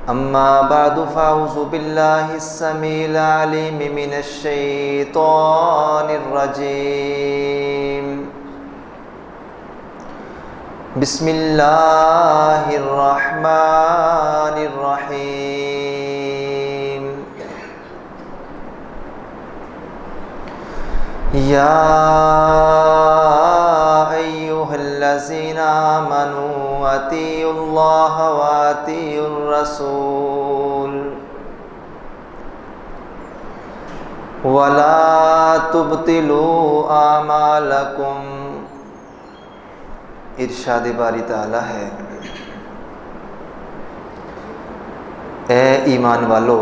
अम्मा बादु फ़ाऊज़ु बिल्लाहिस्समीइल अलीम मिनश्शैतानिर रजीम। बिस्मिल्लाहिर रहमानिर रहीम। या अय्युहल्लज़ीना आमनू अतीउल्लाह व अतीउर रसूल वला तुब्तिलू आमालकुम। इरशाद बारी ताला है, ए ईमान वालो,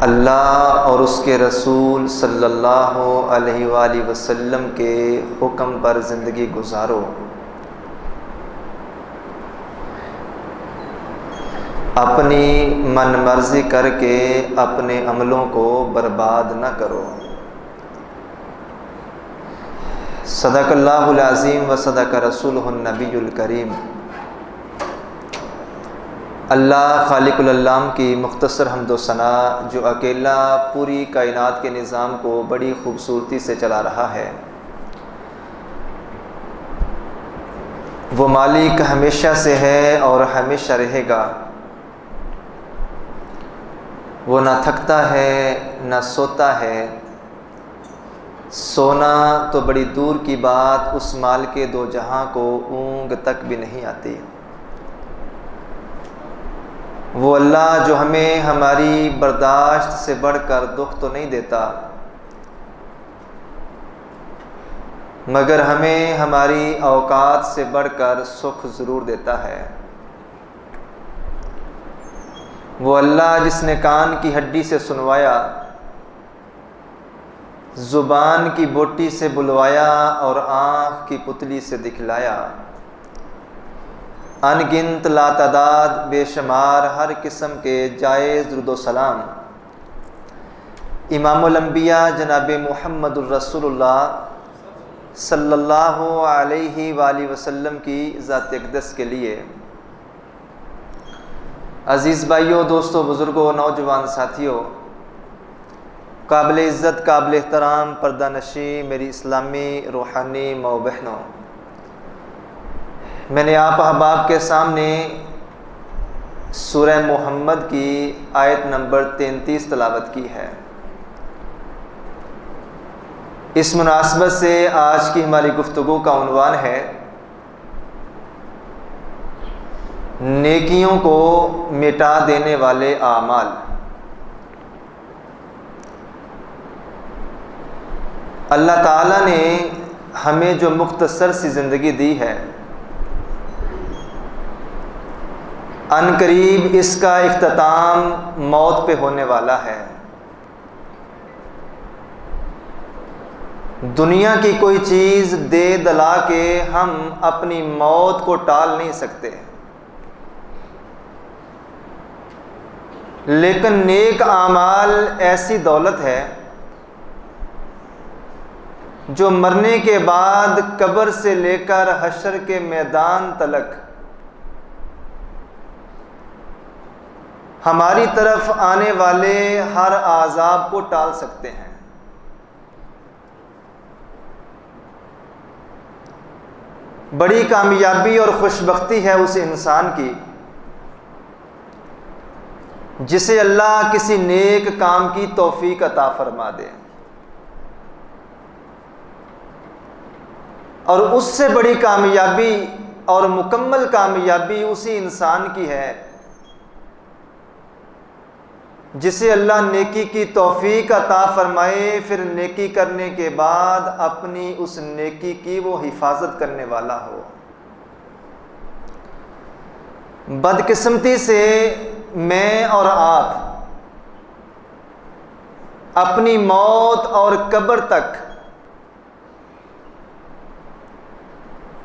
अल्लाह और उसके रसूल सल्लल्लाहु अलैहि वसल्लम के हुक्म पर ज़िंदगी गुजारो। अपनी मन मर्जी करके अपने अमलों को बर्बाद न करो। सदक़ल्लाहुल अज़ीम व सदक़ रसूलुहुन नबियुल करीम। अल्लाह खालिकुल अल्लाम की मुख्तसर हम्दो सना, जो अकेला पूरी कायनात के निज़ाम को बड़ी खूबसूरती से चला रहा है, वो मालिक हमेशा से है और हमेशा रहेगा। वो ना थकता है ना सोता है। सोना तो बड़ी दूर की बात, उस माल के दो जहां को ऊँग तक भी नहीं आती। वो अल्लाह जो हमें हमारी बर्दाश्त से बढ़कर दुख तो नहीं देता, मगर हमें हमारी औकात से बढ़कर सुख ज़रूर देता है। वो अल्लाह जिसने कान की हड्डी से सुनवाया, ज़ुबान की बोटी से बुलवाया और आँख की पुतली से दिखलाया, अनगिनत लातादाद बेशुमार हर किस्म के जायज़ दुरूद सलाम इमामुल अंबिया जनाब मुहम्मदुर रसूलुल्लाह सल्लल्लाहु अलैहि वसल्लम की ज़ात अक़दस के लिए। अज़ीज़ भाइयों, दोस्तों, बुज़ुर्गों, नौजवान साथियों, काबिल इज़्ज़त, काबिल एहतराम पर्दा नशी मेरी इस्लामी रूहानी माँ बहनों, मैंने आप अहबाब के सामने सूरह मोहम्मद की आयत नंबर 33 तलावत की है। इस मुनासबत से आज की हमारी गुफ्तगू का उन्वान है, नेकियों को मिटा देने वाले आमाल। अल्लाह ताला ने हमें जो मुख्तसर सी ज़िंदगी दी है, अनकरीब इसका इख्तिताम मौत पे होने वाला है। दुनिया की कोई चीज़ दे दला के हम अपनी मौत को टाल नहीं सकते, लेकिन नेक आमाल ऐसी दौलत है जो मरने के बाद कब्र से लेकर हशर के मैदान तलक हमारी तरफ आने वाले हर आज़ाब को टाल सकते हैं। बड़ी कामयाबी और खुशबख्ती है उस इंसान की जिसे अल्लाह किसी नेक काम की तौफीक अता फरमा दे, और उससे बड़ी कामयाबी और मुकम्मल कामयाबी उसी इंसान की है जिसे अल्लाह नेकी की तौफीक अता फरमाए, फिर नेकी करने के बाद अपनी उस नेकी की वो हिफाजत करने वाला हो। बदकिस्मती से मैं और आप अपनी मौत और कब्र तक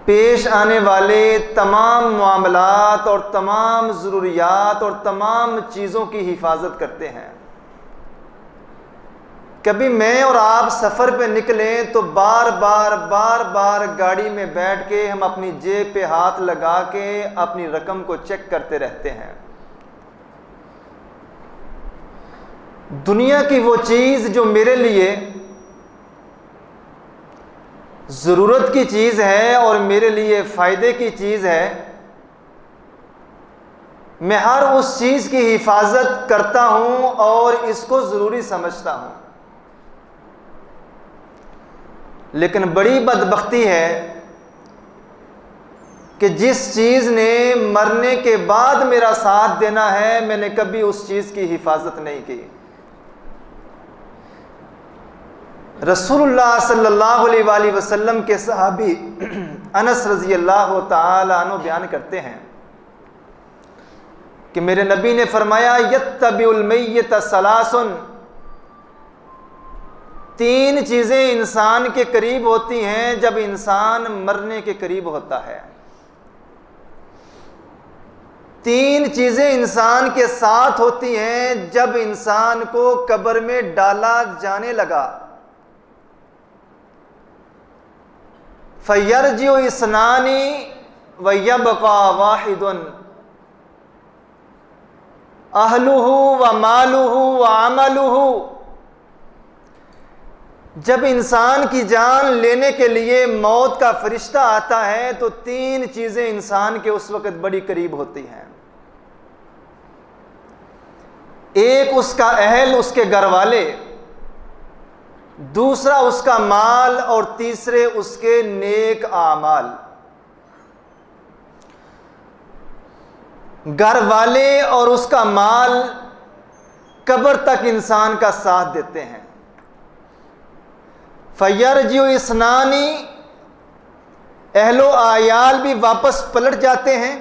पेश आने वाले तमाम मामलात और तमाम ज़रूरियात और तमाम चीज़ों की हिफाजत करते हैं। कभी मैं और आप सफ़र पे निकलें तो बार बार गाड़ी में बैठ के हम अपनी जेब पे हाथ लगा के अपनी रकम को चेक करते रहते हैं। दुनिया की वो चीज़ जो मेरे लिए ज़रूरत की चीज़ है और मेरे लिए फ़ायदे की चीज़ है, मैं हर उस चीज़ की हिफाजत करता हूँ और इसको ज़रूरी समझता हूँ। लेकिन बड़ी बदबख्ती है कि जिस चीज़ ने मरने के बाद मेरा साथ देना है, मैंने कभी उस चीज़ की हिफाजत नहीं की। रसूलुल्लाह सल्लल्लाहु अलैहि वसल्लम के सहाबी अनस रज़ी अल्लाह तआला अन्हु बयान करते हैं कि मेरे नबी ने फरमाया, यत्तबिउल मय्यत सलासुन, 3 चीज़ें इंसान के करीब होती हैं जब इंसान मरने के करीब होता है। 3 चीज़ें इंसान के साथ होती हैं जब इंसान को कब्र में डाला जाने लगा। फयरजिउ इस्नानी व यबका वाहिदुन, अहलुहु व मालुहु व अमलुहु। जब इंसान की जान लेने के लिए मौत का फरिश्ता आता है तो 3 चीज़ें इंसान के उस वक़्त बड़ी करीब होती हैं। एक उसका अहल, उसके घर वाले, दूसरा उसका माल और तीसरे उसके नेक आमाल। घर वाले और उसका माल कब्र तक इंसान का साथ देते हैं। फयरजिउ इस्नानी, अहलो आयाल भी वापस पलट जाते हैं।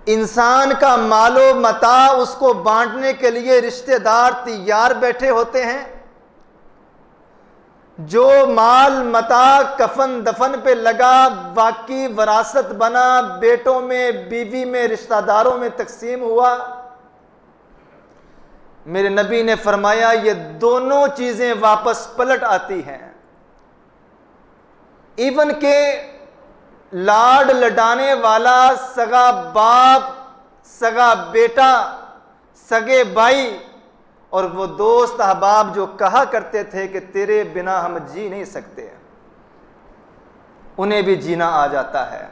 इंसान का मालो मता, उसको बांटने के लिए रिश्तेदार तैयार बैठे होते हैं। जो माल मता कफन दफन पे लगा, बाकी वरासत बना, बेटों में, बीवी में, रिश्तेदारों में तकसीम हुआ। मेरे नबी ने फरमाया ये दोनों चीजें वापस पलट आती हैं। इवन के लाड लडाने वाला सगा बाप, सगा बेटा, सगे भाई और वो दोस्त अहबाब जो कहा करते थे कि तेरे बिना हम जी नहीं सकते, उन्हें भी जीना आ जाता है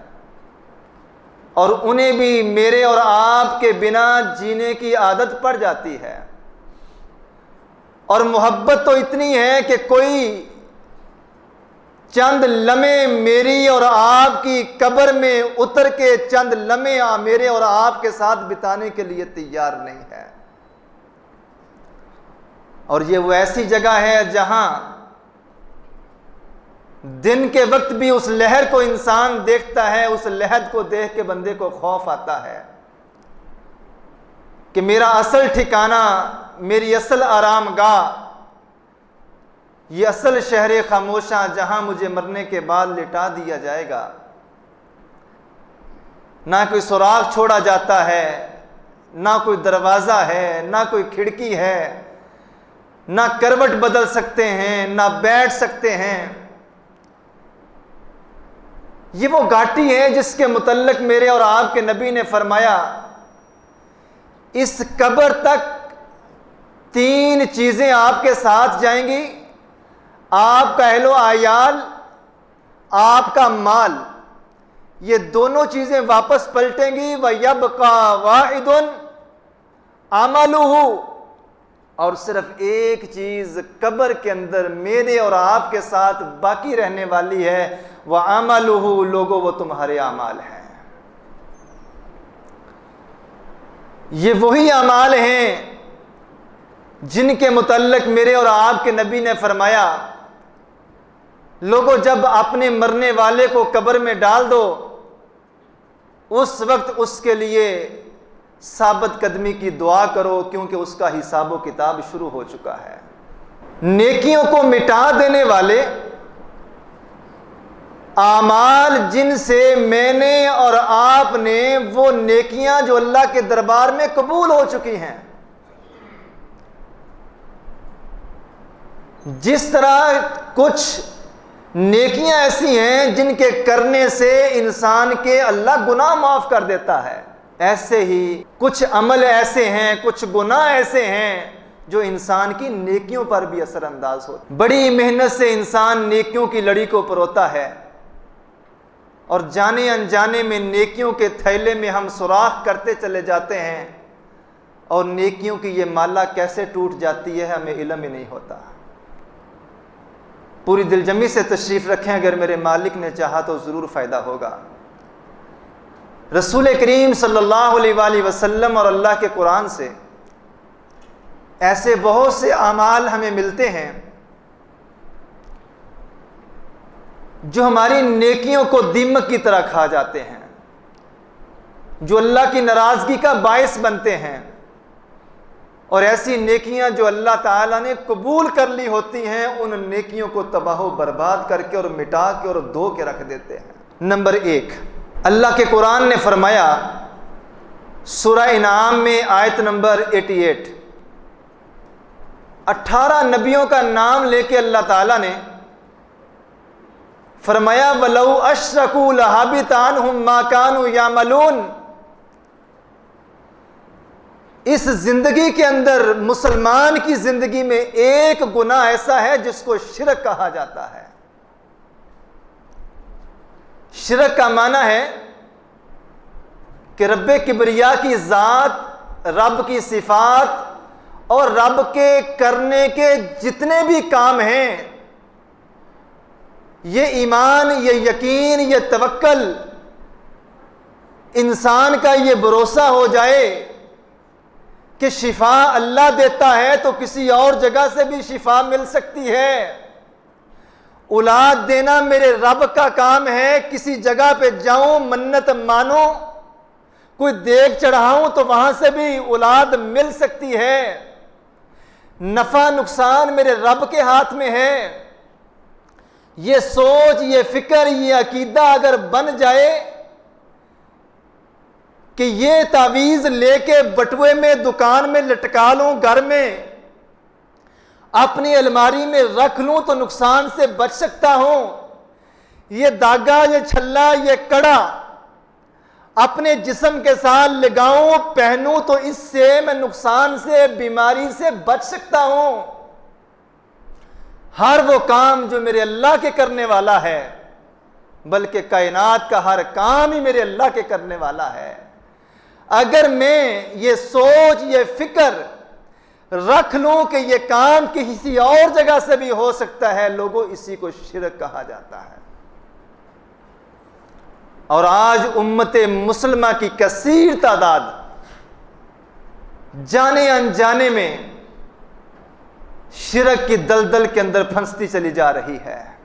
और उन्हें भी मेरे और आपके बिना जीने की आदत पड़ जाती है। और मोहब्बत तो इतनी है कि कोई चंद लम्हे मेरी और आपकी कब्र में उतर के चंद लम्हे मेरे और आपके साथ बिताने के लिए तैयार नहीं है। और ये वो ऐसी जगह है जहां दिन के वक्त भी उस लहर को इंसान देखता है, उस लहर को देख के बंदे को खौफ आता है कि मेरा असल ठिकाना, मेरी असल आरामगाह, ये असल शहर खामोशा जहां मुझे मरने के बाद लिटा दिया जाएगा। ना कोई सुराग छोड़ा जाता है, ना कोई दरवाजा है, ना कोई खिड़की है, ना करवट बदल सकते हैं, ना बैठ सकते हैं। ये वो घाटी है जिसके मुतल्लिक मेरे और आपके नबी ने फरमाया, इस कब्र तक 3 चीजें आपके साथ जाएंगी, आपका अहलो आयाल, आपका माल, ये दोनों चीजें वापस पलटेंगी। व यबका वाहिदुन अमलुहु, और सिर्फ एक चीज कब्र के अंदर मेरे और आपके साथ बाकी रहने वाली है, वह अमलुहु, लोगों वो तुम्हारे अमाल हैं। ये वही अमाल हैं जिनके मुतल्लिक मेरे और आपके नबी ने फरमाया, लोगों जब अपने मरने वाले को कब्र में डाल दो, उस वक्त उसके लिए साबित कदमी की दुआ करो, क्योंकि उसका हिसाब व किताब शुरू हो चुका है। नेकियों को मिटा देने वाले आमाल जिनसे मैंने और आपने वो नेकियां जो अल्लाह के दरबार में कबूल हो चुकी हैं, जिस तरह कुछ नेकियां ऐसी हैं जिनके करने से इंसान के अल्लाह गुनाह माफ कर देता है, ऐसे ही कुछ अमल ऐसे हैं, कुछ गुनाह ऐसे हैं जो इंसान की नेकियों पर भी असरअंदाज होते। बड़ी मेहनत से इंसान नेकियों की लड़ी को परोता है और जाने अनजाने में नेकियों के थैले में हम सुराख करते चले जाते हैं और नेकियों की ये माला कैसे टूट जाती है हमें इल्म ही नहीं होता। पूरी दिलजमी से तशरीफ़ रखें, अगर मेरे मालिक ने चाहा तो ज़रूर फ़ायदा होगा। रसूल करीम सल्लल्लाहु अलैहि वसल्लम और अल्लाह के कुरान से ऐसे बहुत से आमाल हमें मिलते हैं जो हमारी नेकियों को दीमक की तरह खा जाते हैं, जो अल्लाह की नाराज़गी का बायस बनते हैं। और ऐसी नेकियां जो अल्लाह ताला ने कबूल कर ली होती हैं, उन नेकियों को तबाह बर्बाद करके और मिटा के और धो के रख देते हैं। नंबर 1, अल्लाह के कुरान ने फरमाया सूरह इनाम में आयत नंबर 88, 18 नबियों का नाम लेके अल्लाह ताला ने फरमाया वलौ अशरकू लहाबित अन्हुम मा कानू यामलून। इस जिंदगी के अंदर, मुसलमान की जिंदगी में एक गुनाह ऐसा है जिसको शिरक कहा जाता है। शिरक का माना है कि रब्बे किबरिया की ज़ात, रब की सिफात और रब के करने के जितने भी काम हैं, ये ईमान, ये यकीन, ये तवक्कल, इंसान का ये भरोसा हो जाए कि शिफा अल्लाह देता है तो किसी और जगह से भी शिफा मिल सकती है। औलाद देना मेरे रब का काम है, किसी जगह पे जाऊं, मन्नत मानो, कोई देग चढ़ाऊं तो वहां से भी औलाद मिल सकती है। नफा नुकसान मेरे रब के हाथ में है। ये सोच, ये फिक्र, ये अकीदा अगर बन जाए कि ये तावीज़ लेके बटुए में दुकान में लटका लूं, घर में अपनी अलमारी में रख लूं तो नुकसान से बच सकता हूं, ये धागा, ये छल्ला, ये कड़ा अपने जिस्म के साथ लगाऊं, पहनूं तो इससे मैं नुकसान से, बीमारी से बच सकता हूं। हर वो काम जो मेरे अल्लाह के करने वाला है, बल्कि कायनात का हर काम ही मेरे अल्लाह के करने वाला है। अगर मैं ये सोच, ये फिक्र रख लूं कि ये काम किसी और जगह से भी हो सकता है, लोगों इसी को शिरक कहा जाता है। और आज उम्मते मुसलमा की कसीर तादाद जाने अनजाने में शिरक की दलदल के अंदर फंसती चली जा रही है।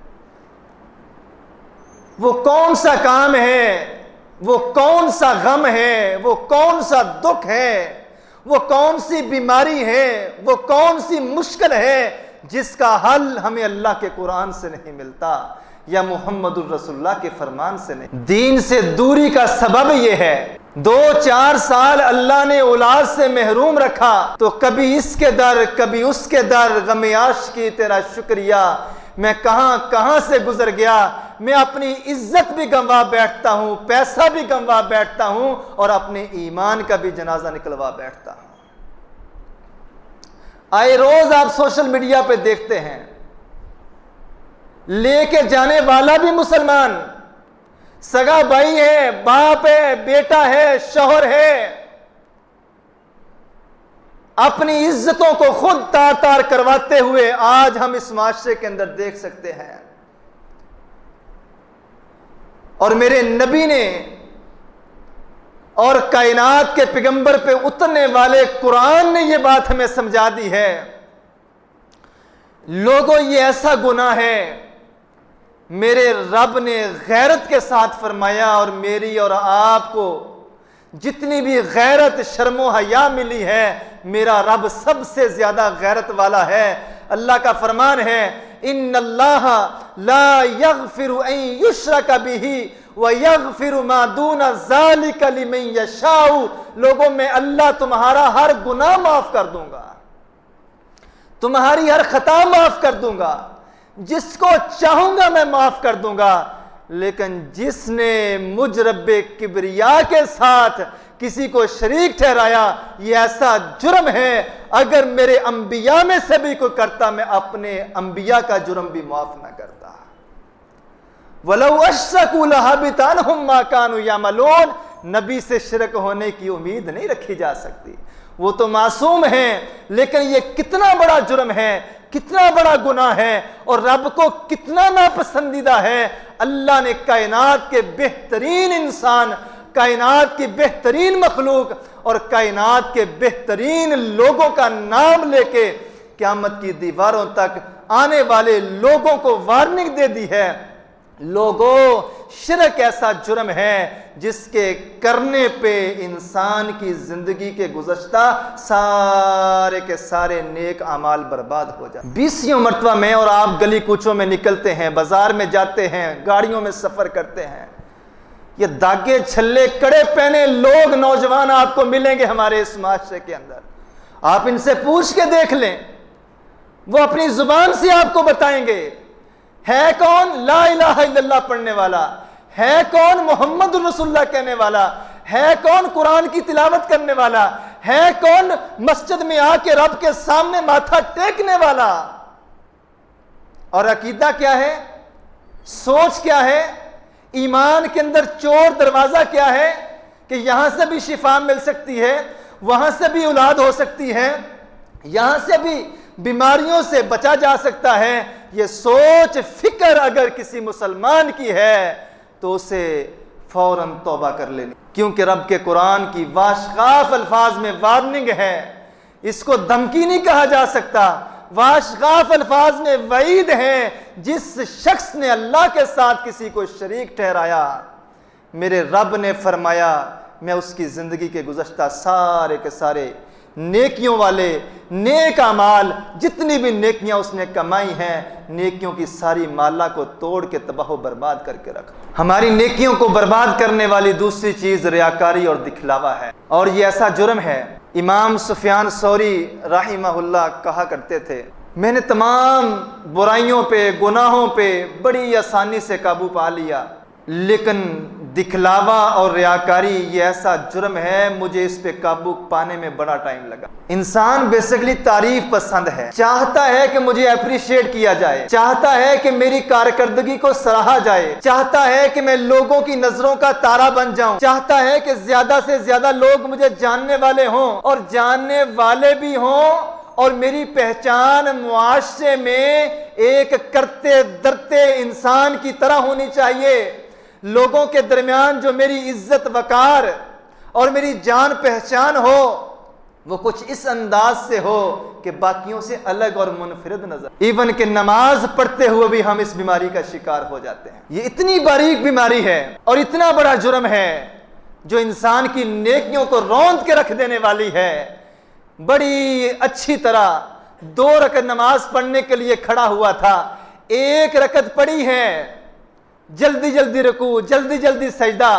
वो कौन सा काम है, वो कौन सा गम है, वो कौन सा दुख है, वो कौन सी बीमारी है, वो कौन सी मुश्किल है जिसका हल हमें अल्लाह के कुरान से नहीं मिलता या मुहम्मदुर रसूलुल्लाह के फरमान से नहीं। दीन से दूरी का सबब यह है, 2-4 साल अल्लाह ने औलाद से महरूम रखा तो कभी इसके दर, कभी उसके दर, गम आशिकी तेरा शुक्रिया, मैं कहां कहां से गुजर गया, मैं अपनी इज्जत भी गंवा बैठता हूं, पैसा भी गंवा बैठता हूं और अपने ईमान का भी जनाजा निकलवा बैठता हूं। आए रोज आप सोशल मीडिया पे देखते हैं, लेके जाने वाला भी मुसलमान, सगा भाई है, बाप है, बेटा है, शौहर है, अपनी इज्जतों को खुद तार तार करवाते हुए आज हम इस माशरे के अंदर देख सकते हैं। और मेरे नबी ने और कायनात के पैगंबर पे उतरने वाले कुरान ने यह बात हमें समझा दी है, लोगों ये ऐसा गुनाह है, मेरे रब ने गैरत के साथ फरमाया और मेरी और आपको जितनी भी गैरत, शर्मो हया मिली है, मेरा रब सबसे ज्यादा गैरत वाला है। अल्लाह का फरमान है, इन्नल्लाह ला यगफिरु अन युश्रक बिही व यगफिरु मा दूना ज़ालिका लिमन यशाउ। लोगों में अल्लाह तुम्हारा हर गुनाह माफ कर दूंगा, तुम्हारी हर खता माफ कर दूंगा, जिसको चाहूंगा मैं माफ कर दूंगा, लेकिन जिसने मुझ रब्बे किबरिया के साथ किसी को शरीक ठहराया, ये ऐसा जुर्म है। अगर मेरे अंबिया में से भी कोई करता, मैं अपने अंबिया का जुर्म भी माफ ना करता। वलौ अशरकू लहबितअनहुम मा कानू यअमलून, नबी से शिरक होने की उम्मीद नहीं रखी जा सकती। वो तो मासूम हैं, लेकिन ये कितना बड़ा जुर्म है, कितना बड़ा गुनाह है और रब को कितना नापसंदीदा है। अल्लाह ने कायनात के बेहतरीन इंसान, कायनात की बेहतरीन मखलूक और कायनात के बेहतरीन लोगों का नाम लेके क़यामत की दीवारों तक आने वाले लोगों को वार्निंग दे दी है। लोगों, शिरक ऐसा जुर्म है जिसके करने पे इंसान की जिंदगी के गुज़श्ता सारे के सारे नेक अमाल बर्बाद हो जाए। 20 मरतबा में और आप गली कूचों में निकलते हैं, बाजार में जाते हैं, गाड़ियों में सफर करते हैं, ये दागे छल्ले कड़े पहने लोग, नौजवान आपको मिलेंगे हमारे इस माशरे के अंदर। आप इनसे पूछ के देख लें, वो अपनी जुबान से आपको बताएंगे है कौन ला इलाहा इल्लल्लाह पढ़ने वाला, है कौन मोहम्मद रसूलुल्लाह कहने वाला, है कौन कुरान की तिलावत करने वाला, है कौन मस्जिद में आके रब के सामने माथा टेकने वाला। और अकीदा क्या है, सोच क्या है, ईमान के अंदर चोर दरवाजा क्या है कि यहां से भी शिफा मिल सकती है, वहां से भी औलाद हो सकती है, यहां से भी बीमारियों से बचा जा सकता है। ये सोच फिक्र अगर किसी मुसलमान की है तो उसे फौरन तौबा कर लेनी, क्योंकि रब के कुरान की वाशगाफ अल्फाज में वार्निंग है। इसको धमकी नहीं कहा जा सकता, वाशगाफ अल्फाज में वईद है। जिस शख्स ने अल्लाह के साथ किसी को शरीक ठहराया, मेरे रब ने फरमाया मैं उसकी जिंदगी के गुज़श्ता सारे के सारे नेकियों वाले नेक अमाल, जितनी भी नेकियां उसने कमाई हैं, नेकियों की सारी माला को तोड़ के तबाह बर्बाद करके रखा। हमारी नेकियों को बर्बाद करने वाली दूसरी चीज रियाकारी और दिखलावा है, और ये ऐसा जुर्म है। इमाम सुफियान सौरी राहिमहुल्लाह कहा करते थे, मैंने तमाम बुराइयों पे, गुनाहों पे बड़ी आसानी से काबू पा लिया, लेकिन दिखलावा और रियाकारी ये ऐसा जुर्म है, मुझे इस पे काबू पाने में बड़ा टाइम लगा। इंसान बेसिकली तारीफ पसंद है, चाहता है कि मुझे अप्रिशिएट किया जाए, चाहता है कि मेरी कारकर्दगी को सराहा जाए, चाहता है कि मैं लोगों की नजरों का तारा बन जाऊं, चाहता है कि ज्यादा से ज्यादा लोग मुझे जानने वाले हों और जानने वाले भी हों, और मेरी पहचान मुआशरे में एक करते डरते इंसान की तरह होनी चाहिए। लोगों के दरमियान जो मेरी इज्जत वकार और मेरी जान पहचान हो, वो कुछ इस अंदाज से हो कि बाकियों से अलग और मुनफरिद नजर। इवन कि नमाज पढ़ते हुए भी हम इस बीमारी का शिकार हो जाते हैं। ये इतनी बारीक बीमारी है और इतना बड़ा जुर्म है जो इंसान की नेकियों को रौंद के रख देने वाली है। बड़ी अच्छी तरह 2 रकत नमाज पढ़ने के लिए खड़ा हुआ था, 1 रकत पढ़ी है, जल्दी जल्दी रुकू, जल्दी जल्दी सजदा।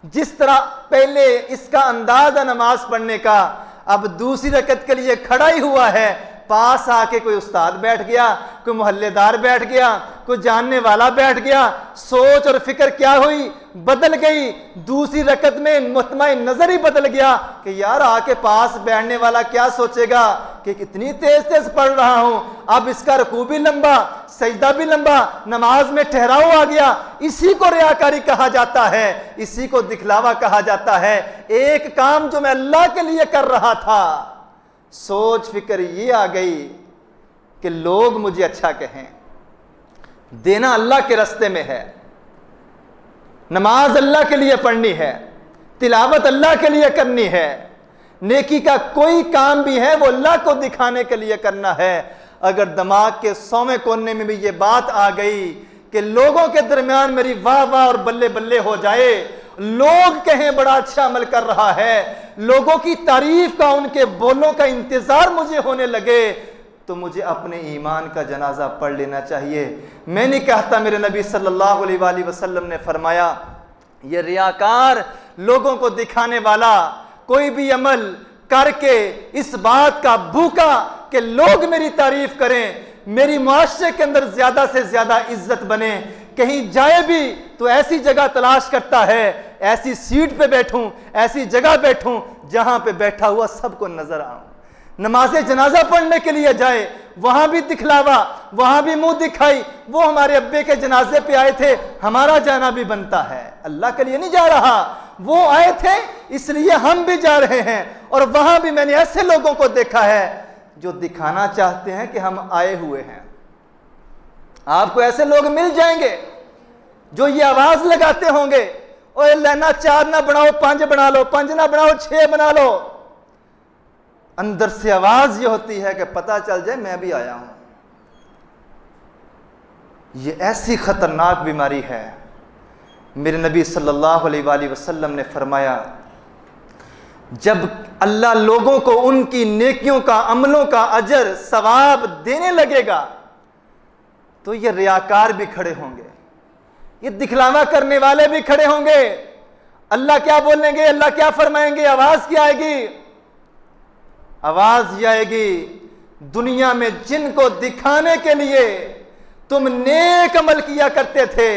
जिस तरह पहले इसका अंदाजा नमाज पढ़ने का, अब दूसरी रकत के लिए खड़ा ही हुआ है, पास आके कोई उस्ताद बैठ गया, कोई मोहल्लेदार बैठ गया, कोई जानने वाला बैठ गया, सोच और फिक्र क्या हुई, बदल गई। दूसरी रकत में मुतमईन नजर ही बदल गया कि यार आके पास बैठने वाला क्या सोचेगा कि कितनी तेज तेज पढ़ रहा हूं, अब इसका रुकू भी लंबा, सजदा भी लंबा, नमाज में ठहराव आ गया। इसी को रियाकारी कहा जाता है, इसी को दिखलावा कहा जाता है। एक काम जो मैं अल्लाह के लिए कर रहा था, सोच फिक्र ये आ गई कि लोग मुझे अच्छा कहें। देना अल्लाह के रास्ते में है, नमाज अल्लाह के लिए पढ़नी है, तिलावत अल्लाह के लिए करनी है, नेकी का कोई काम भी है वो अल्लाह को दिखाने के लिए करना है। अगर दिमाग के 100वें कोने में भी ये बात आ गई कि लोगों के दरमियान मेरी वाह वाह और बल्ले बल्ले हो जाए, लोग कहें बड़ा अच्छा अमल कर रहा है, लोगों की तारीफ का, उनके बोलों का इंतजार मुझे होने लगे, तो मुझे अपने ईमान का जनाजा पढ़ लेना चाहिए। मैं नहीं कहता, मेरे नबी सल्लल्लाहु अलैहि वसल्लम ने फरमाया, ये रियाकार, लोगों को दिखाने वाला कोई भी अमल करके इस बात का भूखा कि लोग मेरी तारीफ करें, मेरी मुआशरे के अंदर ज्यादा से ज्यादा इज्जत बने। कहीं जाए भी तो ऐसी जगह तलाश करता है, ऐसी सीट पे बैठूं, ऐसी जगह बैठूं जहां पे बैठा हुआ सबको नजर आऊं। नमाज जनाजा पढ़ने के लिए जाए, वहां भी दिखलावा, वहां भी मुंह दिखाई। वो हमारे अब्बे के जनाजे पे आए थे, हमारा जाना भी बनता है, अल्लाह के लिए नहीं जा रहा, वो आए थे इसलिए हम भी जा रहे हैं। और वहां भी मैंने ऐसे लोगों को देखा है जो दिखाना चाहते हैं कि हम आए हुए हैं। आपको ऐसे लोग मिल जाएंगे जो ये आवाज लगाते होंगे, ओए लेना 4 ना बनाओ 5 बना लो, 5 ना बनाओ 6 बना लो। अंदर से आवाज ये होती है कि पता चल जाए मैं भी आया हूं। ये ऐसी खतरनाक बीमारी है। मेरे नबी सल्लल्लाहु अलैहि वसल्लम ने फरमाया, जब अल्लाह लोगों को उनकी नेकियों का, अमलों का अजर सवाब देने लगेगा तो ये रियाकार भी खड़े होंगे, ये दिखलावा करने वाले भी खड़े होंगे। अल्लाह क्या बोलेंगे, अल्लाह क्या फरमाएंगे? आवाज क्या आएगी? आवाज ये आएगी, दुनिया में जिनको दिखाने के लिए तुम नेक अमल किया करते थे,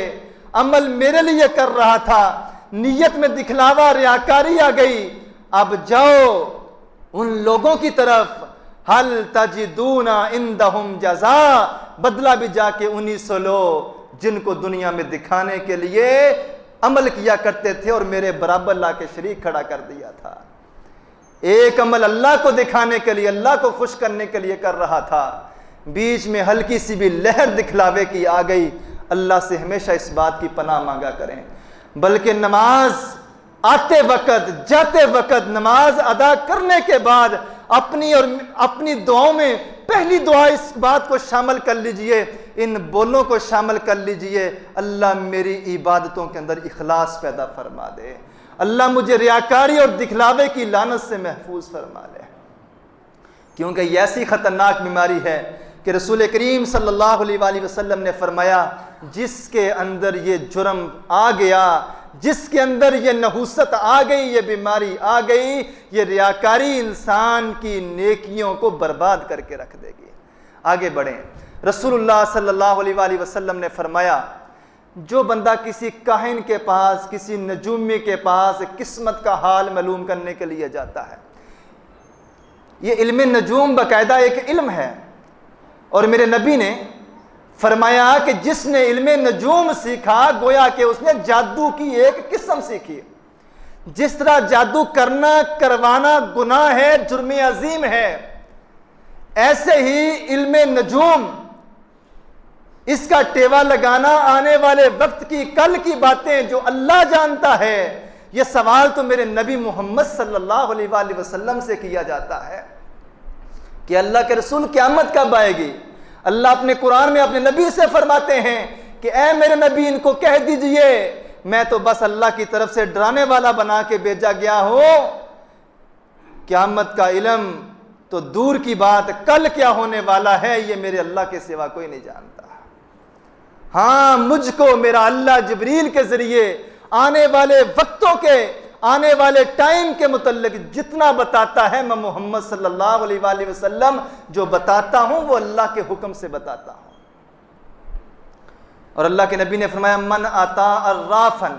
अमल मेरे लिए कर रहा था, नियत में दिखलावा रियाकारी आ गई, अब जाओ उन लोगों की तरफ, हल तजिदूना इंदहुम जज़ा, बदला भी जाके उन्हीं से लो जिनको दुनिया में दिखाने के लिए अमल किया करते थे और मेरे बराबर ला के शरीक खड़ा कर दिया था। एक अमल अल्लाह को दिखाने के लिए, अल्लाह को खुश करने के लिए कर रहा था, बीच में हल्की सी भी लहर दिखलावे की आ गई। अल्लाह से हमेशा इस बात की पनाह मांगा करें। बल्कि नमाज आते वक्त, जाते वक्त, नमाज अदा करने के बाद अपनी और अपनी दुआओं में पहली दुआ इस बात को शामिल कर लीजिए, इन बोलों को शामिल कर लीजिए, अल्लाह मेरी इबादतों के अंदर इखलास पैदा फरमा दे, अल्लाह मुझे रियाकारी और दिखलावे की लानत से महफूज फरमा ले। क्योंकि ये ऐसी खतरनाक बीमारी है कि रसूल करीम सल्लल्लाहु अलैहि वसल्लम ने फरमाया, जिसके अंदर ये जुर्म आ गया, जिसके अंदर ये नहुसत आ गई, ये बीमारी आ गई, ये रियाकारी इंसान की नेकियों को बर्बाद करके रख देगी। आगे बढ़ें। रसूलुल्लाह सल्लल्लाहु अलैहि वसल्लम ने फरमाया, जो बंदा किसी काहिन के पास, किसी नजूमी के पास किस्मत का हाल मालूम करने के लिए जाता है, ये इल्म नजूम बाकायदा एक इल्म है, और मेरे नबी ने फरमाया कि जिसने इल्म नजूम सीखा गोया कि उसने जादू की एक किस्म सीखी। जिस तरह जादू करना, करवाना गुनाह है, जुर्म अजीम है, ऐसे ही इल्म नजूम, इसका टेवा लगाना, आने वाले वक्त की, कल की बातें जो अल्लाह जानता है, यह सवाल तो मेरे नबी मोहम्मद सल्लल्लाहु अलैहि वसल्लम से किया जाता है कि अल्लाह के रसूल क़यामत कब आएगी। अल्लाह अपने कुरान में अपने नबी से फरमाते हैं कि ऐ मेरे नबी, इनको कह दीजिए मैं तो बस अल्लाह की तरफ से डराने वाला बना के भेजा गया हूं, क़यामत का इल्म तो दूर की बात, कल क्या होने वाला है ये मेरे अल्लाह के सिवा कोई नहीं जानता। हाँ, मुझको मेरा अल्लाह जिब्रील के जरिए आने वाले वक्तों के, आने वाले टाइम के मुतल्लिक जितना बताता है, मैं मोहम्मद सल्लल्लाहु अलैहि वसल्लम जो बताता हूं वो अल्लाह के हुक्म से बताता हूं। और अल्लाह के नबी ने फरमाया, मन आता अर्राफन,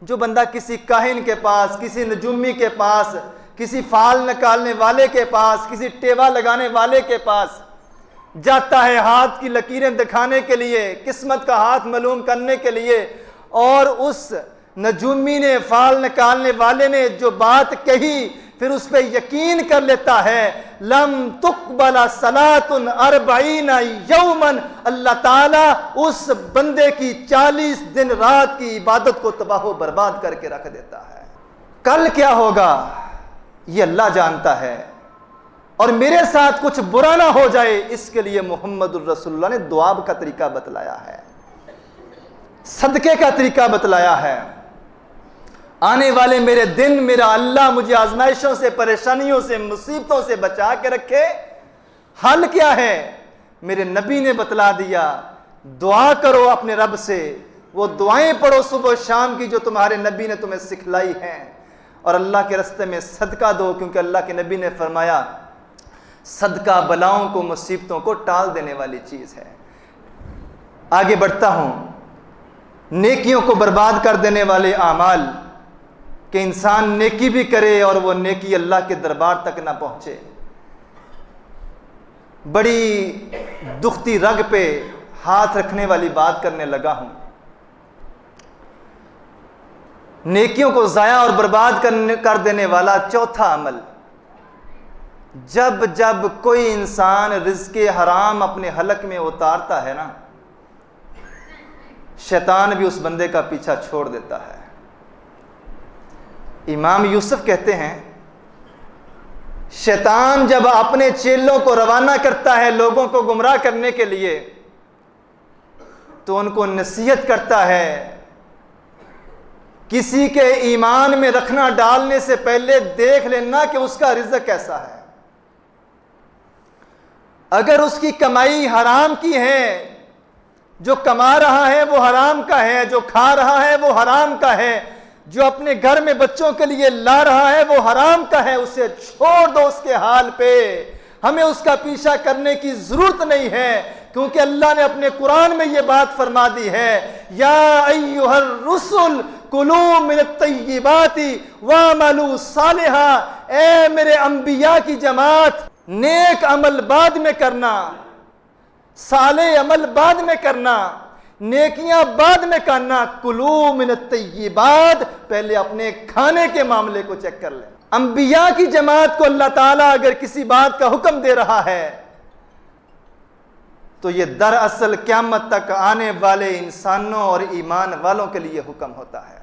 जो बंदा किसी काहिन के पास, किसी नजूमी के पास, किसी फाल निकालने वाले के पास, किसी टेवा लगाने वाले के पास जाता है हाथ की लकीरें दिखाने के लिए, किस्मत का हाथ मालूम करने के लिए, और उस नजूमी ने, फाल निकालने वाले ने जो बात कही फिर उस पर यकीन कर लेता है, लम तुकबला सलातुन अरबईना यौमन, अल्लाह ताला उस बंदे की 40 दिन रात की इबादत को तबाह बर्बाद करके रख देता है। कल क्या होगा ये अल्लाह जानता है, और मेरे साथ कुछ बुरा ना हो जाए इसके लिए मुहम्मदुर रसूलुल्लाह ने दुआ का तरीका बतलाया है, सदके का तरीका बतलाया है। आने वाले मेरे दिन मेरा अल्लाह मुझे आजमाइशों से, परेशानियों से, मुसीबतों से बचा के रखे। हल क्या है? मेरे नबी ने बतला दिया, दुआ करो अपने रब से, वो दुआएं पढ़ो सुबह शाम की जो तुम्हारे नबी ने तुम्हें सिखलाई हैं, और अल्लाह के रास्ते में सदका दो, क्योंकि अल्लाह के नबी ने फरमाया सदका बलाओं को, मुसीबतों को टाल देने वाली चीज है। आगे बढ़ता हूं। नेकियों को बर्बाद कर देने वाले आमाल कि इंसान नेकी भी करे और वो नेकी अल्लाह के दरबार तक ना पहुंचे। बड़ी दुखती रग पे हाथ रखने वाली बात करने लगा हूं। नेकियों को जाया और बर्बाद कर देने वाला चौथा अमल, जब जब कोई इंसान रिज़्क़े हराम अपने हलक में उतारता है ना, शैतान भी उस बंदे का पीछा छोड़ देता है। इमाम यूसुफ कहते हैं, शैतान जब अपने चेलों को रवाना करता है लोगों को गुमराह करने के लिए, तो उनको नसीहत करता है, किसी के ईमान में रखना डालने से पहले देख लेना कि उसका रिज़्क़ कैसा है। अगर उसकी कमाई हराम की है, जो कमा रहा है वो हराम का है, जो खा रहा है वो हराम का है, जो अपने घर में बच्चों के लिए ला रहा है वो हराम का है, उसे छोड़ दो उसके हाल पे। हमें उसका पीछा करने की जरूरत नहीं है, क्योंकि अल्लाह ने अपने कुरान में यह बात फरमा दी है, या अय्युहर रुसुल कुलू मिनत तय्यिबाति वअमलू सालिहा। ए मेरे अंबिया की जमात, नेक अमल बाद में करना, साले अमल बाद में करना, नेकियां बाद में करना। कुलू मिनत तय्यिबात, पहले अपने खाने के मामले को चेक कर ले। अंबिया की जमात को अल्लाह ताला अगर किसी बात का हुक्म दे रहा है तो ये दरअसल क़यामत तक आने वाले इंसानों और ईमान वालों के लिए हुक्म होता है।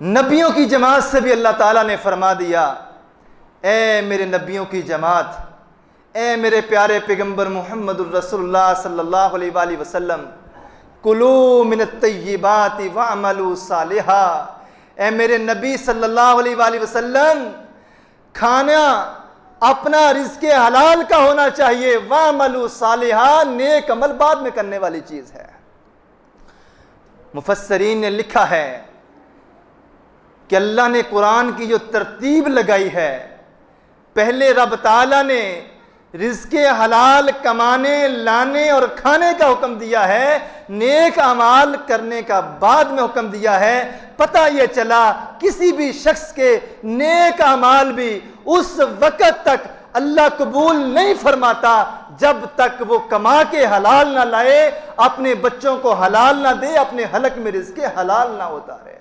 नबियों की जमात से भी अल्लाह ताला ने फरमा दिया, ए मेरे नबियों की जमात, ए मेरे प्यारे पैगंबर मुहम्मदुर रसूलुल्लाह सल्लल्लाहु अलैहि वसल्लम, कुलू मिनत तय्यिबाति वअमलू सालिहा। ए मेरे नबी सल्लल्लाहु अलैहि वसल्लम, खाना अपना रिज़्क़े हलाल का होना चाहिए, वअमलू सालिहा, नेक अमल बाद में करने वाली चीज है। मुफस्सरीन ने लिखा है कि अल्लाह ने कुरान की जो तरतीब लगाई है, पहले रब ताला ने रिज़्क़े हलाल कमाने, लाने और खाने का हुक्म दिया है, नेक अमाल करने का बाद में हुक्म दिया है। पता यह चला किसी भी शख्स के नेक अमाल भी उस वक़्त तक अल्लाह कबूल नहीं फरमाता जब तक वो कमा के हलाल ना लाए, अपने बच्चों को हलाल ना दे, अपने हलक में रिज़्क़े हलाल ना उतारे।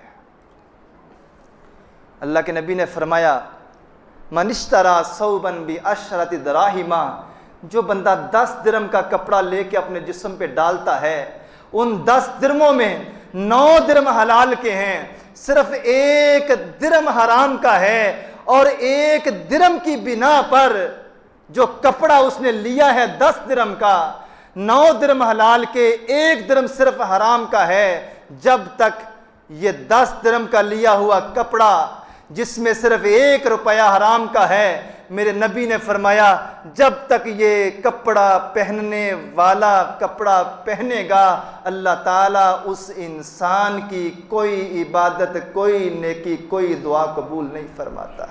अल्लाह के नबी ने फरमाया, मनिश्तरा सौबन बि अशरति दराहिमा, जो बंदा 10 दिरहम का कपड़ा लेके अपने जिस्म पे डालता है, उन 10 दिरहमों में 9 दिरहम हलाल के हैं, सिर्फ 1 दिरहम हराम का है। और 1 दिरहम की बिना पर जो कपड़ा उसने लिया है 10 दिरहम का, 9 दिरहम हलाल के, 1 दिरहम सिर्फ हराम का है। जब तक ये 10 दिरहम का लिया हुआ कपड़ा जिसमें सिर्फ 1 रुपया हराम का है, मेरे नबी ने फरमाया, जब तक ये कपड़ा पहनने वाला कपड़ा पहनेगा, अल्लाह ताला उस इंसान की कोई इबादत, कोई नेकी, कोई दुआ कबूल नहीं फरमाता।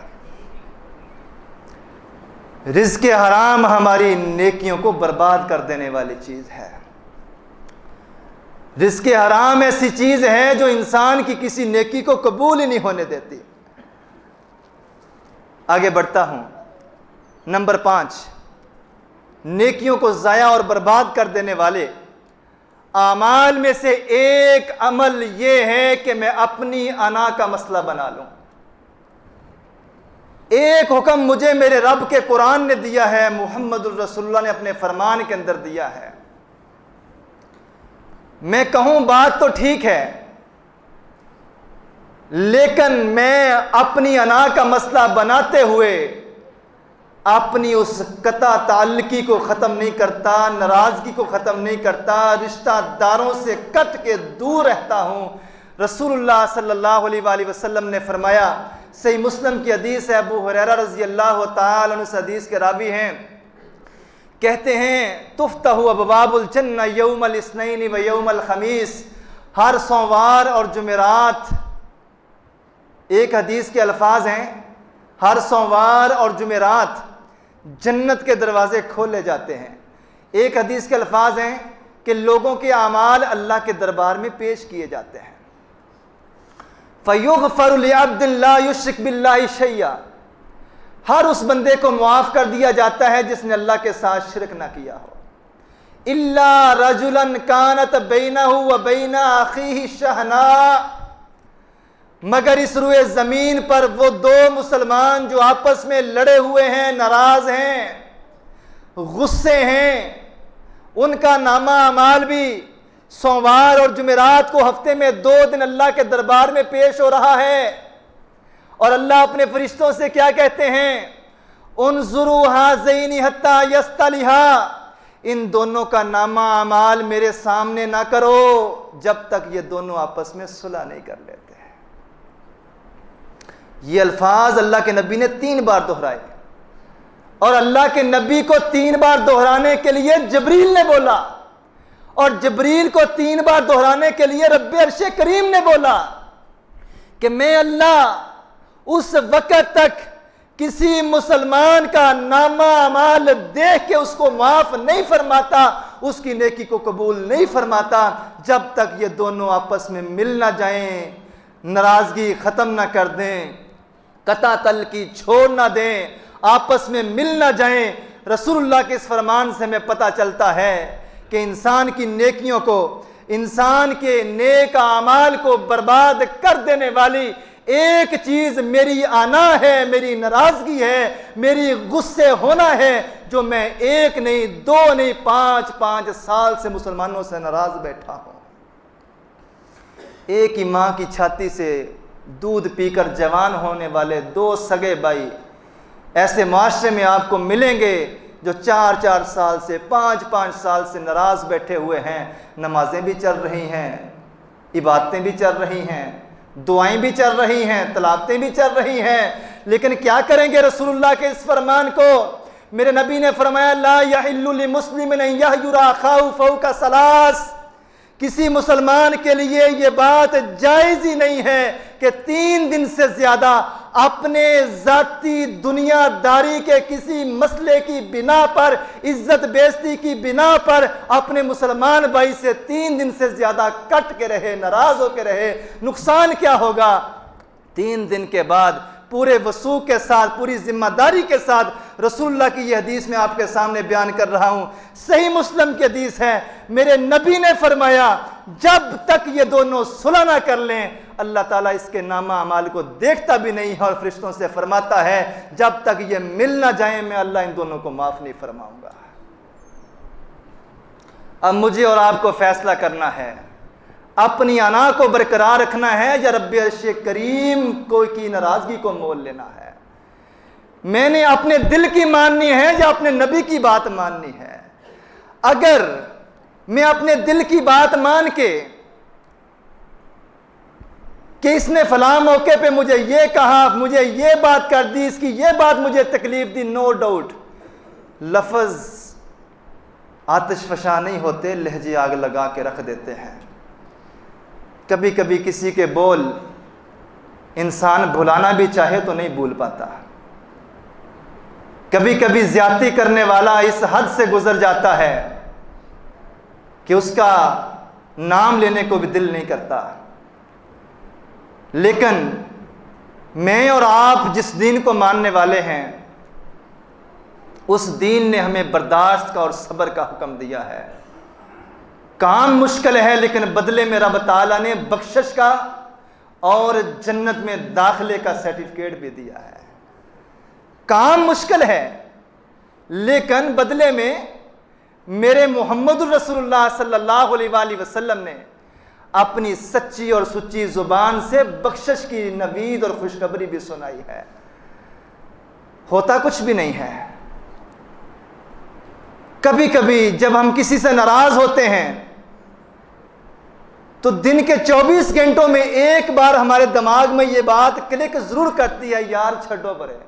रिज़्क़े हराम हमारी नेकियों को बर्बाद कर देने वाली चीज है। रिज़्क़े हराम ऐसी चीज है जो इंसान की किसी नेकी को कबूल ही नहीं होने देती। आगे बढ़ता हूं। नंबर 5, नेकियों को ज़ाया और बर्बाद कर देने वाले आमाल में से एक अमल यह है कि मैं अपनी अना का मसला बना लूं। एक हुक्म मुझे मेरे रब के कुरान ने दिया है, मुहम्मदुर रसूलुल्लाह ने अपने फरमान के अंदर दिया है। मैं कहूं बात तो ठीक है, लेकिन मैं अपनी अना का मसला बनाते हुए अपनी उस कता ताल्लुकी को ख़त्म नहीं करता, नाराज़गी को ख़त्म नहीं करता, रिश्तेदारों से कट के दूर रहता हूँ। रसूलुल्लाह सल्लल्लाहु अलैहि वसल्लम ने फरमाया, सही मुस्लिम की हदीस है, अबू हुरैरा रज़ी अल्लाह तआला अन्हु हदीस के रावी हैं, कहते हैं, तुफ्तहु अबवाबुल जन्नह यौमल इस्नैन व यौमल खमीस, हर सोमवार और जुमेरात, एक हदीस के अल्फाज हैं, हर सोमवार और जुमेरात जन्नत के दरवाजे खोले जाते हैं। एक हदीस के अल्फाज हैं कि लोगों के अमाल अल्लाह के दरबार में पेश किए जाते हैं। फयुगफरु लिअब्दिन ला युश्रिक बिल्लाहि शैया, हर उस बंदे को मुआफ कर दिया जाता है जिसने अल्लाह के साथ शिरक ना किया हो। इल्ला रजुलन कानत बैनहु व बैन अखीहि शहना, मगर इस रुए जमीन पर वो दो मुसलमान जो आपस में लड़े हुए हैं, नाराज हैं, गुस्से हैं, उनका नामा अमाल भी सोमवार और जुमेरात को हफ्ते में 2 दिन अल्लाह के दरबार में पेश हो रहा है। और अल्लाह अपने फरिश्तों से क्या कहते हैं, उन्जुरू हाज़ैनी हत्ता यस्तलिहा, इन दोनों का नामा अमाल मेरे सामने ना करो जब तक ये दोनों आपस में सुलह नहीं कर लेते। ये अल्फाज अल्लाह के नबी ने 3 बार दोहराए, और अल्लाह के नबी को 3 बार दोहराने के लिए जबरील ने बोला, और जबरील को 3 बार दोहराने के लिए रब्बे अर्शे करीम ने बोला कि मैं अल्लाह उस वक़्त तक किसी मुसलमान का नामा अमाल देख के उसको माफ नहीं फरमाता, उसकी नेकी को कबूल नहीं फरमाता जब तक ये दोनों आपस में मिल ना जाएं, नाराजगी खत्म ना कर दें, कता तल की छोड़ ना दें, आपस में मिल ना जाएं। रसूलुल्लाह के इस फरमान से हमें पता चलता है कि इंसान की नेकियों को, इंसान के नेक आमाल को बर्बाद कर देने वाली एक चीज मेरी आना है, मेरी नाराजगी है, मेरी गुस्से होना है, जो मैं 1 नहीं 2 नहीं 5 साल से मुसलमानों से नाराज बैठा हूं। एक ही मां की छाती से दूध पीकर जवान होने वाले 2 सगे भाई ऐसे माशरे में आपको मिलेंगे जो 4 साल से 5 साल से नाराज बैठे हुए हैं। नमाजें भी चल रही हैं, इबादतें भी चल रही हैं, दुआएं भी चल रही हैं, तलावतें भी चल रही हैं, लेकिन क्या करेंगे रसूलुल्लाह के इस फरमान को? मेरे नबी ने फरमाया ला यहिल्लु लिमुस्लिमिन अन यहजुरा अखाहु फौका सलास, किसी मुसलमान के लिए यह बात जायज ही नहीं है कि 3 दिन से ज्यादा अपने जाती दुनियादारी के किसी मसले की बिना पर, इज्जत बेइज्जती की बिना पर अपने मुसलमान भाई से 3 दिन से ज्यादा कट के रहे, नाराज होकर रहे। नुकसान क्या होगा? 3 दिन के बाद पूरे वसूख के साथ, पूरी जिम्मेदारी के साथ रसूलुल्लाह की यह हदीस मैं आपके सामने बयान कर रहा हूं, सही मुस्लिम की हदीस है। मेरे नबी ने फरमाया जब तक ये दोनों सुलह ना कर लें अल्लाह ताला इसके नामा अमाल को देखता भी नहीं है, और फरिश्तों से फरमाता है जब तक ये मिल ना जाए मैं अल्लाह इन दोनों को माफ नहीं फरमाऊंगा। अब मुझे और आपको फैसला करना है, अपनी अना को बरकरार रखना है या रब्बे अर्शे करीम को की नाराजगी को मोल लेना है। मैंने अपने दिल की माननी है या अपने नबी की बात माननी है? अगर मैं अपने दिल की बात मान के कि इसने फलां मौके पे मुझे ये कहा, मुझे ये बात कर दी, इसकी ये बात मुझे तकलीफ दी, नो डाउट लफ्ज आतिशफशा नहीं होते, लहजे आग लगा के रख देते हैं। कभी कभी किसी के बोल इंसान भुलाना भी चाहे तो नहीं भूल पाता। कभी कभी ज्यादती करने वाला इस हद से गुजर जाता है कि उसका नाम लेने को भी दिल नहीं करता। लेकिन मैं और आप जिस दीन को मानने वाले हैं उस दीन ने हमें बर्दाश्त का और सब्र का हुक्म दिया है। काम मुश्किल है लेकिन बदले में रब ताला ने बख्शिश का और जन्नत में दाखिले का सर्टिफिकेट भी दिया है। काम मुश्किल है लेकिन बदले में मेरे मोहम्मद रसूलुल्लाह सल्लल्लाहु अलैहि वसल्लम ने अपनी सच्ची और सुच्ची जुबान से बख्शिश की नवीद और खुशखबरी भी सुनाई है। होता कुछ भी नहीं है। कभी कभी जब हम किसी से नाराज होते हैं तो दिन के 24 घंटों में एक बार हमारे दिमाग में ये बात क्लिक जरूर करती है, यार छड्डो परे,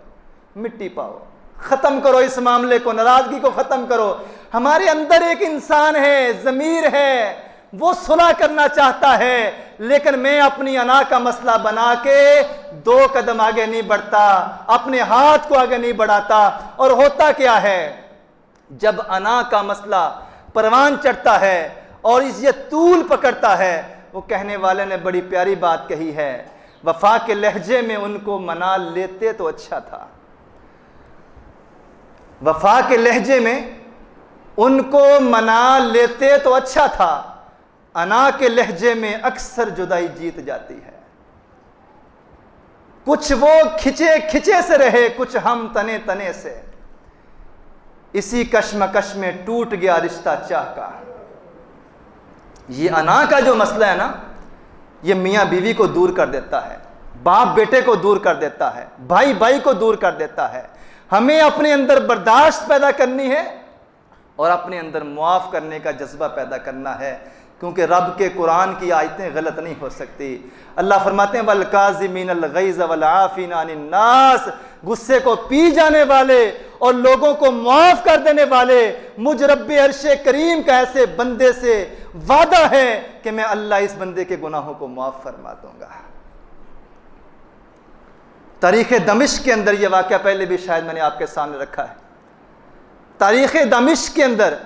मिट्टी पाओ, खत्म करो इस मामले को, नाराजगी को खत्म करो। हमारे अंदर एक इंसान है, जमीर है, वो सुलह करना चाहता है, लेकिन मैं अपनी अना का मसला बना के 2 कदम आगे नहीं बढ़ता, अपने हाथ को आगे नहीं बढ़ाता। और होता क्या है, जब अना का मसला परवान चढ़ता है और ये तूल पकड़ता है, वो कहने वाले ने बड़ी प्यारी बात कही है, वफा के लहजे में उनको मना लेते तो अच्छा था। वफा के लहजे में उनको मना लेते तो अच्छा था, अना के लहजे में अक्सर जुदाई जीत जाती है। कुछ वो खिंचे खिंचे से रहे, कुछ हम तने तने से, इसी कश्मकश में टूट गया रिश्ता चाह का। ये अना का जो मसला है ना, ये मियाँ बीवी को दूर कर देता है, बाप बेटे को दूर कर देता है, भाई भाई को दूर कर देता है। हमें अपने अंदर बर्दाश्त पैदा करनी है और अपने अंदर मुआफ़ करने का जज्बा पैदा करना है, क्योंकि रब के कुरान की आयतें गलत नहीं हो सकती। अल्लाह फरमाते हैं वल काज़िमीनल गैज़ वल आफ़ीना अनिन नास, गुस्से को पी जाने वाले और लोगों को माफ़ कर देने वाले मुझ रब्बे अर्शे करीम का ऐसे बंदे से वादा है कि मैं अल्लाह इस बंदे के गुनाहों को माफ़ फरमा दूंगा। तारीख़ दमिश्क के अंदर यह वाक़या पहले भी शायद मैंने आपके सामने रखा है। तारीख़ दमिश्क के अंदर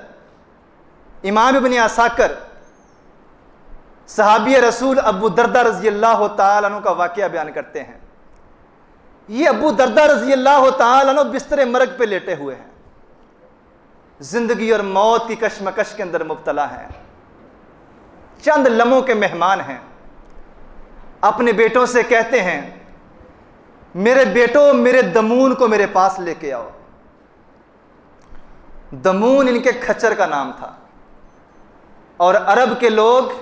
इमाम इब्न असाकिर सहाबी रसूल अबू दरदा रज़ी अल्लाह तआला अन्हु का वाक़या बयान करते हैं। ये अबू दरदा रज़ी अल्लाह तआला अन्हु बिस्तर मरग पे लेटे हुए हैं, जिंदगी और मौत की कश्मकश के अंदर मुब्तला हैं, चंद लम्हों के मेहमान हैं। अपने बेटों से कहते हैं मेरे बेटो मेरे दमून को मेरे पास लेके आओ। दमून इनके खच्चर का नाम था और अरब के लोग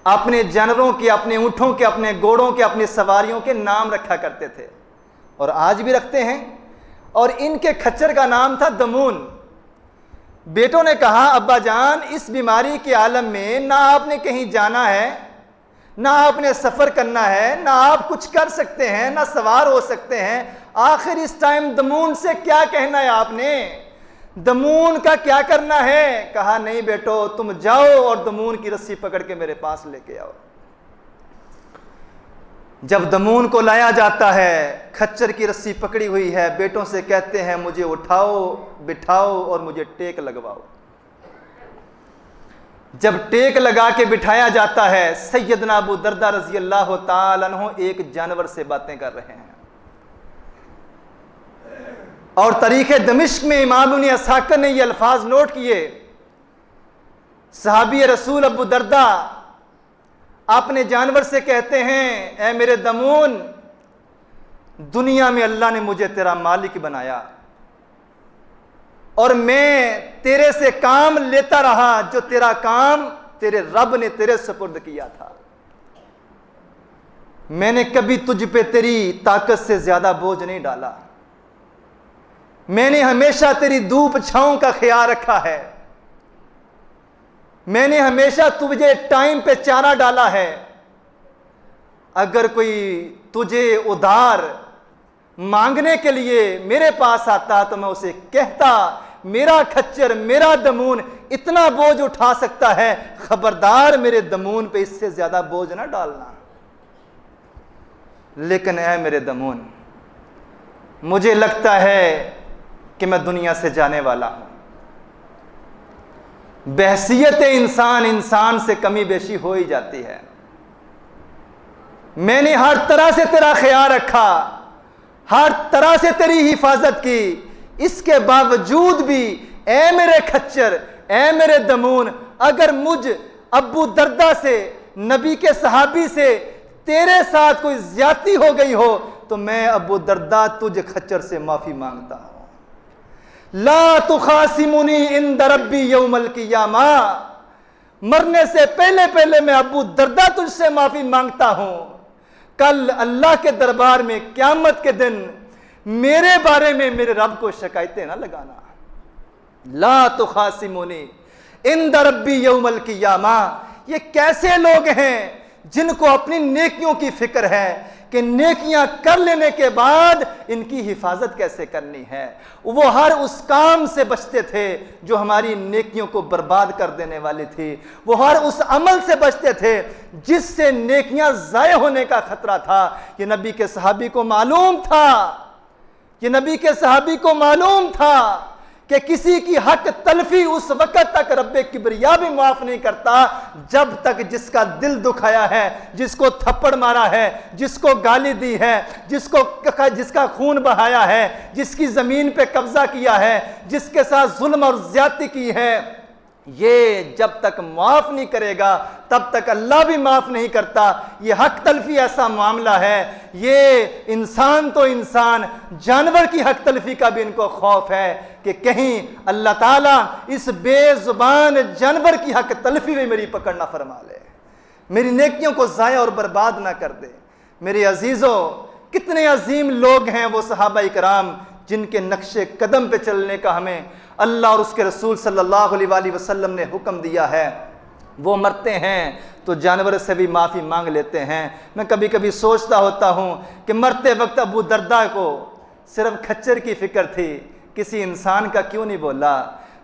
अपने जानवरों के, अपने ऊँटों के, अपने घोड़ों के, अपनी सवारियों के नाम रखा करते थे और आज भी रखते हैं। और इनके खच्चर का नाम था दमून। बेटों ने कहा अब्बा जान, इस बीमारी के आलम में ना आपने कहीं जाना है, ना आपने सफ़र करना है, ना आप कुछ कर सकते हैं, ना सवार हो सकते हैं, आखिर इस टाइम दमून से क्या कहना है आपने, दमून का क्या करना है। कहा नहीं बेटो, तुम जाओ और दमून की रस्सी पकड़ के मेरे पास लेके आओ। जब दमून को लाया जाता है, खच्चर की रस्सी पकड़ी हुई है, बेटों से कहते हैं मुझे उठाओ, बिठाओ और मुझे टेक लगवाओ। जब टेक लगा के बिठाया जाता है, सैयदना अबू दरदा रज़ी अल्लाह तआला अन्हु एक जानवर से बातें कर रहे हैं। और तारीख़ दमिश्क में इमाम इब्न असाकिर ने ये अल्फाज नोट किए, सहाबी रसूल अबू दरदा अपने जानवर से कहते हैं ऐ मेरे दमून, दुनिया में अल्लाह ने मुझे तेरा मालिक बनाया और मैं तेरे से काम लेता रहा, जो तेरा काम तेरे रब ने तेरे सुपुर्द किया था। मैंने कभी तुझ पे तेरी ताकत से ज्यादा बोझ नहीं डाला, मैंने हमेशा तेरी धूप छांव का ख्याल रखा है, मैंने हमेशा तुझे टाइम पे चारा डाला है। अगर कोई तुझे उधार मांगने के लिए मेरे पास आता तो मैं उसे कहता मेरा खच्चर, मेरा दमून इतना बोझ उठा सकता है, खबरदार मेरे दमून पे इससे ज्यादा बोझ ना डालना। लेकिन ऐ मेरे दमून, मुझे लगता है कि मैं दुनिया से जाने वाला हूं। बहसियत इंसान, इंसान से कमी बेशी हो ही जाती है। मैंने हर तरह से तेरा ख्याल रखा, हर तरह से तेरी हिफाजत की, इसके बावजूद भी ऐ मेरे खच्चर, ऐ मेरे दमून, अगर मुझ अबू दरदा से, नबी के सहाबी से तेरे साथ कोई ज्यादती हो गई हो तो मैं अबू दरदा तुझ खच्चर से माफी मांगता हूं। ला तुखासिमुनी इंद रब्बी यौमल क़ियामा, मरने से पहले पहले मैं अबू दरदा तुझसे माफी मांगता हूं। कल अल्लाह के दरबार में क़यामत के दिन मेरे बारे में मेरे रब को शिकायतें ना लगाना। ला तुखासिमुनी इंद रब्बी यौमल क़ियामा। ये कैसे लोग हैं जिनको अपनी नेकियों की फिक्र है, कि नेकियां कर लेने के बाद इनकी हिफाजत कैसे करनी है। वो हर उस काम से बचते थे जो हमारी नेकियों को बर्बाद कर देने वाली थी। वो हर उस अमल से बचते थे जिससे नेकियां ज़ाय होने का खतरा था। ये नबी के सहाबी को मालूम था, ये नबी के सहाबी को मालूम था कि किसी की हक तलफी उस वक्त तक रब्बे किबरिया भी माफ नहीं करता जब तक जिसका दिल दुखाया है, जिसको थप्पड़ मारा है, जिसको गाली दी है, जिसका खून बहाया है, जिसकी जमीन पे कब्जा किया है, जिसके साथ जुल्म और ज्यादती की है, ये जब तक माफ नहीं करेगा तब तक अल्लाह भी माफ नहीं करता। ये हक तलफी ऐसा मामला है, ये इंसान तो इंसान, जानवर की हक तलफी का भी इनको खौफ है कि कहीं अल्लाह ताला इस बेजुबान जानवर की हक तलफी में मेरी पकड़ ना फरमा ले, मेरी नेकियों को ज़ाया और बर्बाद ना कर दे। मेरे अजीज़ों, कितने अजीम लोग हैं वो सहाबा इकराम जिनके नक्शे कदम पे चलने का हमें अल्लाह और उसके रसूल सल्लल्लाहु अलैहि वसल्लम ने हुक्म दिया है। वो मरते हैं तो जानवर से भी माफ़ी मांग लेते हैं। मैं कभी कभी सोचता होता हूँ कि मरते वक्त अबू दरदा को सिर्फ खच्चर की फ़िक्र थी, किसी इंसान का क्यों नहीं बोला।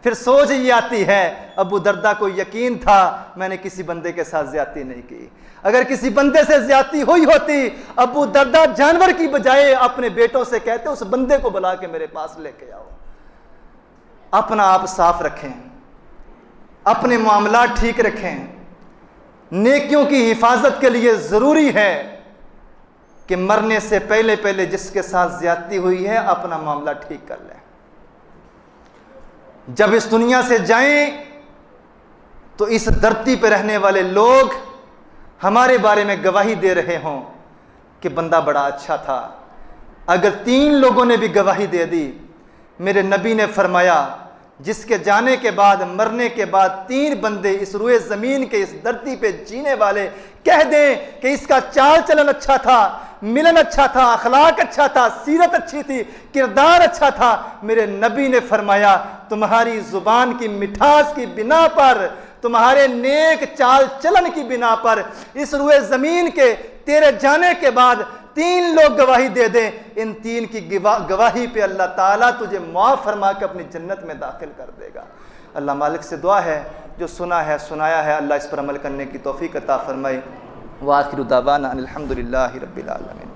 फिर सोच ये आती है अबू दरदा को यकीन था मैंने किसी बंदे के साथ ज्यादती नहीं की। अगर किसी बंदे से ज्यादती हुई होती, अबू दरदा जानवर की बजाय अपने बेटों से कहते उस बंदे को बुला के मेरे पास लेके आओ। अपना आप साफ रखें, अपने मामला ठीक रखें। नेकियों की हिफाजत के लिए ज़रूरी है कि मरने से पहले पहले जिसके साथ ज्यादती हुई है अपना मामला ठीक कर लें। जब इस दुनिया से जाएं तो इस धरती पर रहने वाले लोग हमारे बारे में गवाही दे रहे हों कि बंदा बड़ा अच्छा था। अगर 3 लोगों ने भी गवाही दे दी, मेरे नबी ने फरमाया जिसके जाने के बाद, मरने के बाद 3 बंदे इस रुए ज़मीन के इस धरती पे जीने वाले कह दें कि इसका चाल चलन अच्छा था, मिलन अच्छा था, अखलाक अच्छा था, सीरत अच्छी थी, किरदार अच्छा था, मेरे नबी ने फरमाया तुम्हारी ज़ुबान की मिठास की बिना पर, तुम्हारे नेक चाल चलन की बिना पर इस रुए ज़मीन के तेरे जाने के बाद 3 लोग गवाही दे दें, इन 3 की गवाही पे अल्लाह ताला तुझे माफ़ फरमा के अपनी जन्नत में दाखिल कर देगा। अल्लाह मालिक से दुआ है जो सुना है सुनाया है अल्लाह इस पर अमल करने की तौफीक अता फरमाए। व आखिरु दावाना अनिल हम्दुलिल्लाहि रब्बिल आलमीन।